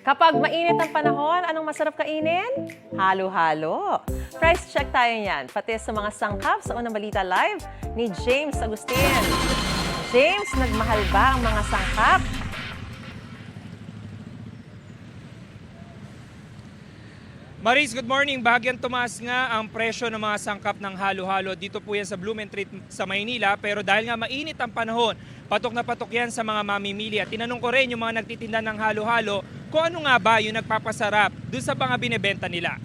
Kapag mainit ang panahon, anong masarap kainin? Halo-halo. Price check tayo niyan, pati sa mga sangkap sa Unang Balita Live ni James Agustin. James, nagmahal ba ang mga sangkap? Maris, good morning. Bahagyang tumaas nga ang presyo ng mga sangkap ng halo-halo. Dito po yan sa Blumentritt sa Maynila. Pero dahil nga mainit ang panahon, patok na patok yan sa mga mamimili. At tinanong ko rin yung mga nagtitinda ng halo-halo kung ano nga ba yung nagpapasarap doon sa mga binebenta nila.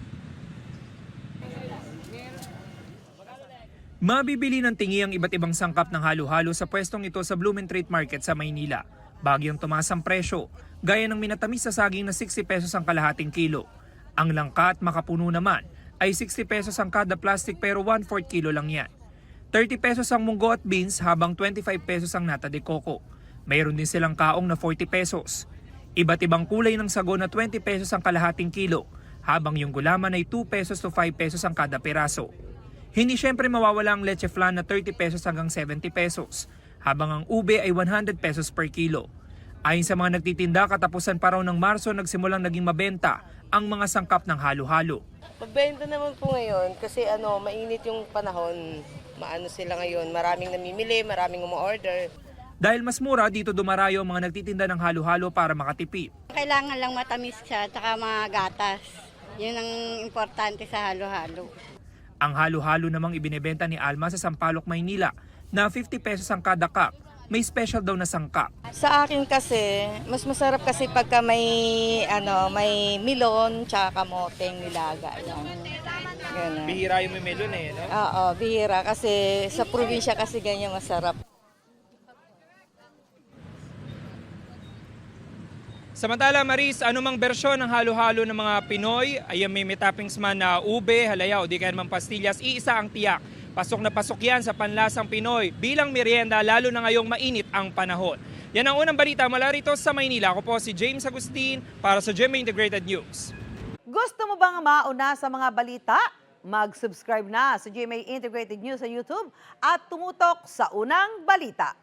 Mabibili ng tingi ang iba't ibang sangkap ng halo-halo sa pwestong ito sa Blumentritt Market sa Maynila. Bahagyang tumaas ang presyo, gaya ng minatamis sa saging na 60 pesos ang kalahating kilo. Ang langka at makapuno naman ay 60 pesos ang kada plastic pero 1/4 kilo lang yan. 30 pesos ang munggo at beans habang 25 pesos ang nata de coco. Mayroon din silang kaong na 40 pesos. Iba't ibang kulay ng sago na 20 pesos ang kalahating kilo habang yung gulaman ay 2 pesos to 5 pesos ang kada piraso. Hindi syempre mawawala ang leche flan na 30 pesos hanggang 70 pesos habang ang ube ay 100 pesos per kilo. Ayon sa mga nagtitinda, katapusan pa raw ng Marso nagsimulang naging mabenta ang mga sangkap ng halo-halo. Magbenta naman po ngayon kasi mainit yung panahon. Maano sila ngayon, maraming namimili, maraming umu-order. Dahil mas mura, dito dumarayo ang mga nagtitinda ng halo-halo para makatipid. Kailangan lang matamis siya at mga gatas. Yun ang importante sa halo-halo. Ang halo-halo namang ibinebenta ni Alma sa Sampaloc, Maynila na 50 pesos ang kada cup. May special daw na sangkap. Sa akin kasi, mas masarap kasi pagka may milon tsaka kamoteng nilaga. Ganun. Bihira yung may melon no? Oo, bihira kasi sa probinsya kasi ganyan masarap. Samantala, Maris, anumang bersyon ng halo-halo ng mga Pinoy, ay may toppings man na ube, halaya o di kaya naman pastillas, iisa ang tiyak. Pasok na pasok yan sa panlasang Pinoy bilang merienda lalo na ngayong mainit ang panahon. Yan ang unang balita mula rito sa Maynila. Ako po si James Agustin para sa GMA Integrated News. Gusto mo bang mauna sa mga balita? Mag-subscribe na sa GMA Integrated News sa YouTube at tumutok sa Unang Balita.